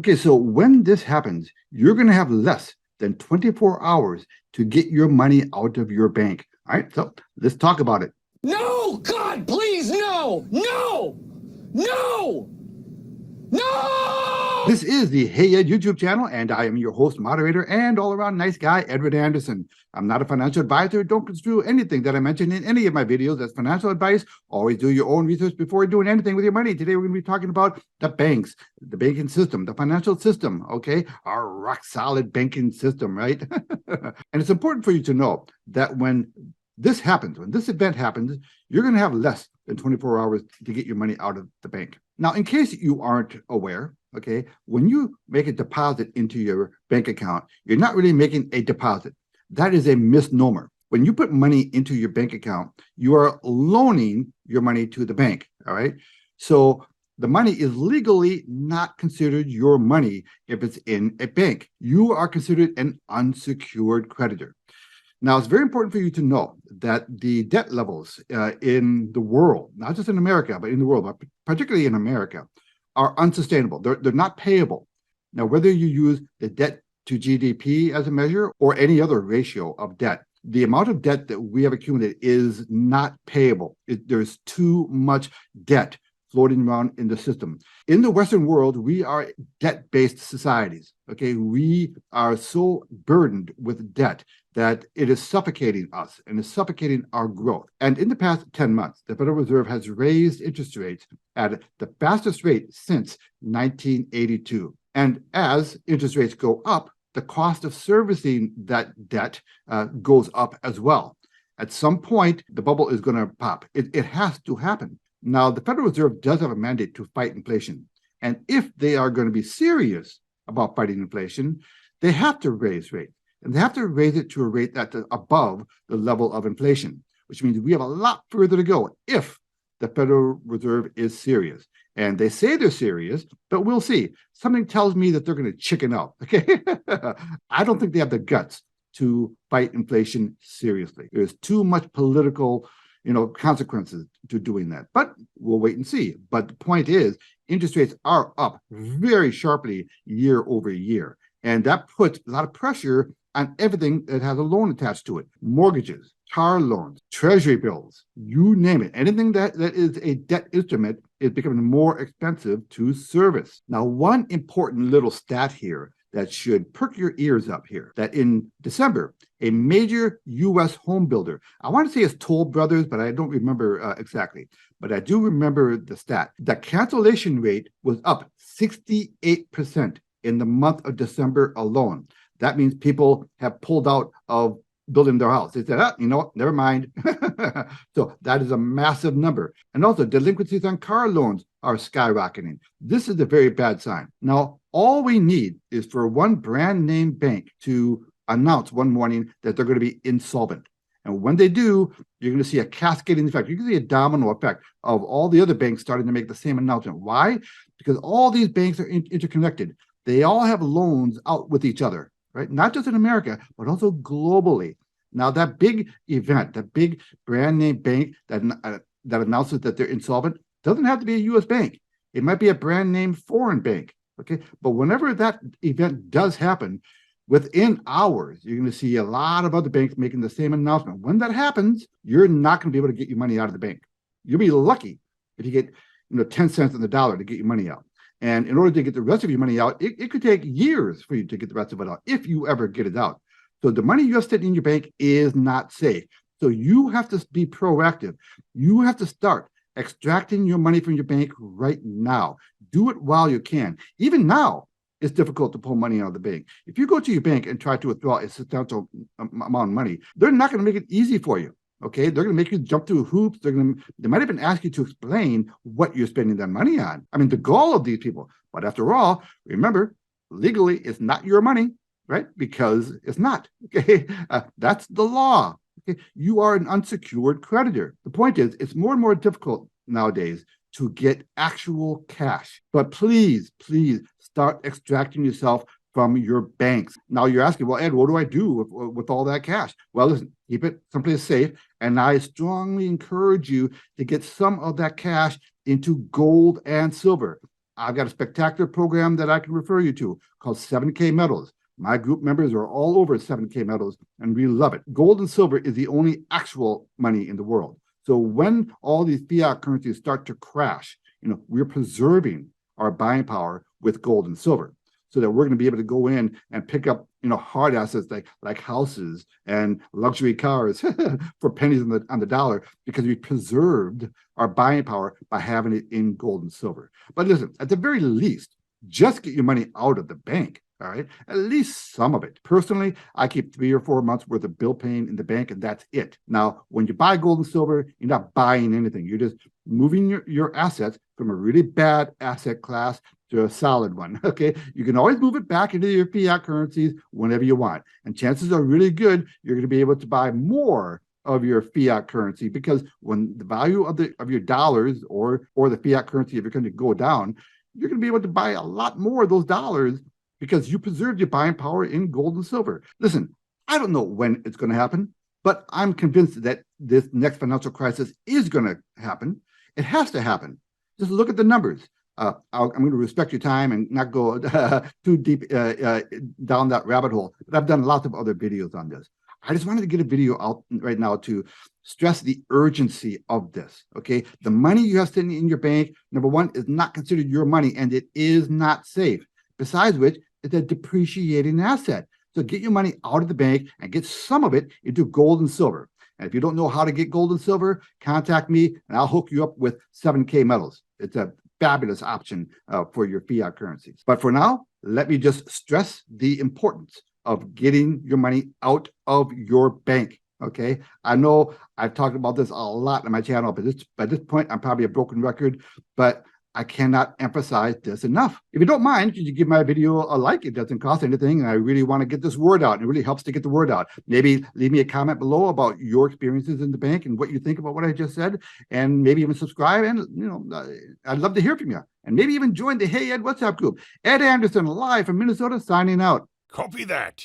Okay, so when this happens, you're going to have less than 24 hours to get your money out of your bank. All right, so let's talk about it. No! God, please, no! No! No! No! This is the Hey Ed YouTube channel, and I am your host, moderator, and all-around nice guy, Edward Anderson. I'm not a financial advisor. Don't construe anything that I mention in any of my videos as financial advice. Always do your own research before doing anything with your money. Today, we're going to be talking about the banks, the banking system, the financial system, okay? Our rock-solid banking system, right? And it's important for you to know that when this happens, when this event happens, you're going to have less than 24 hours to get your money out of the bank. Now, in case you aren't aware, okay, when you make a deposit into your bank account, you're not really making a deposit. That is a misnomer. When you put money into your bank account, you are loaning your money to the bank, all right? So the money is legally not considered your money if it's in a bank. You are considered an unsecured creditor. Now, it's very important for you to know that the debt levels in the world, not just in America, but in the world, but particularly in America, are unsustainable. They're not payable. Now, whether you use the debt to GDP as a measure or any other ratio of debt, the amount of debt that we have accumulated is not payable. There's too much debt floating around in the system. In the Western world, we are debt-based societies, okay? We are so burdened with debt that it is suffocating us and is suffocating our growth. And in the past 10 months, the Federal Reserve has raised interest rates at the fastest rate since 1982. And as interest rates go up, the cost of servicing that debt goes up as well. At some point, the bubble is going to pop. It has to happen. Now, the Federal Reserve does have a mandate to fight inflation. And if they are going to be serious about fighting inflation, they have to raise rates. And they have to raise it to a rate that's above the level of inflation, which means we have a lot further to go if the Federal Reserve is serious. And they say they're serious, but we'll see. Something tells me that they're going to chicken out, okay? I don't think they have the guts to fight inflation seriously. There's too much political consequences to doing that. But we'll wait and see. But the point is, interest rates are up very sharply year over year. And that puts a lot of pressure on everything that has a loan attached to it. Mortgages, car loans, treasury bills, you name it. Anything that is a debt instrument is becoming more expensive to service. Now, one important little stat here that should perk your ears up here, that in December, a major U.S. home builder, I want to say it's Toll Brothers, but I don't remember exactly, but I do remember the stat. The cancellation rate was up 68% in the month of December alone. That means people have pulled out of building their house. They said, you know what, never mind. So that is a massive number. And also delinquencies on car loans are skyrocketing. This is a very bad sign. Now, all we need is for one brand name bank to announce one morning that they're going to be insolvent. And when they do, you're going to see a cascading effect. You can see a domino effect of all the other banks starting to make the same announcement. Why? Because all these banks are interconnected. They all have loans out with each other, right? Not just in America, but also globally. Now, that big event, that big brand name bank that announces that they're insolvent doesn't have to be a U.S. bank. It might be a brand name foreign bank, okay? But whenever that event does happen, within hours, you're going to see a lot of other banks making the same announcement. When that happens, you're not going to be able to get your money out of the bank. You'll be lucky if you get 10 cents on the dollar to get your money out. And in order to get the rest of your money out, it could take years for you to get the rest of it out, if you ever get it out. So the money you have sitting in your bank is not safe. So you have to be proactive. You have to start extracting your money from your bank right now. Do it while you can. Even now, it's difficult to pull money out of the bank. If you go to your bank and try to withdraw a substantial amount of money, they're not going to make it easy for you. Okay, they're going to make you jump through hoops. They might even ask you to explain what you're spending that money on. I mean, the goal of these people. But after all, remember, legally, it's not your money, right? Because it's not. Okay, that's the law. Okay, you are an unsecured creditor. The point is, it's more and more difficult nowadays to get actual cash. But please, please start extracting yourself from your banks. Now you're asking, well, Ed, what do I do with all that cash? Well, listen, keep it someplace safe. And I strongly encourage you to get some of that cash into gold and silver. I've got a spectacular program that I can refer you to called 7K Metals. My group members are all over 7K Metals, and we love it. Gold and silver is the only actual money in the world. So when all these fiat currencies start to crash, we're preserving our buying power with gold and silver, so that we're going to be able to go in and pick up, hard assets like houses and luxury cars for pennies on the dollar, because we preserved our buying power by having it in gold and silver. But listen, at the very least, just get your money out of the bank. All right, at least some of it. Personally, I keep 3 or 4 months worth of bill paying in the bank, and that's it. Now, when you buy gold and silver, you're not buying anything. You're just moving your assets from a really bad asset class to a solid one. Okay, you can always move it back into your fiat currencies whenever you want, and chances are really good you're going to be able to buy more of your fiat currency, because when the value of your dollars or the fiat currency, if you're going to go down, you're going to be able to buy a lot more of those dollars, because you preserved your buying power in gold and silver. Listen, I don't know when it's going to happen, but I'm convinced that this next financial crisis is going to happen. It has to happen. Just look at the numbers. I'm going to respect your time and not go too deep down that rabbit hole, but I've done lots of other videos on this. I just wanted to get a video out right now to stress the urgency of this, okay? The money you have sitting in your bank, number one, is not considered your money, and it is not safe. Besides which, it's a depreciating asset. So get your money out of the bank and get some of it into gold and silver. And if you don't know how to get gold and silver, contact me and I'll hook you up with 7K Metals. It's a fabulous option for your fiat currencies. But for now, let me just stress the importance of getting your money out of your bank. Okay, I know I've talked about this a lot on my channel, but by this point, I'm probably a broken record, but I cannot emphasize this enough. If you don't mind, could you give my video a like? It doesn't cost anything, and I really want to get this word out. It really helps to get the word out. Maybe leave me a comment below about your experiences in the bank and what you think about what I just said, and maybe even subscribe. And I'd love to hear from you. And maybe even join the Hey Ed WhatsApp group. Ed Anderson, live from Minnesota, signing out. Copy that.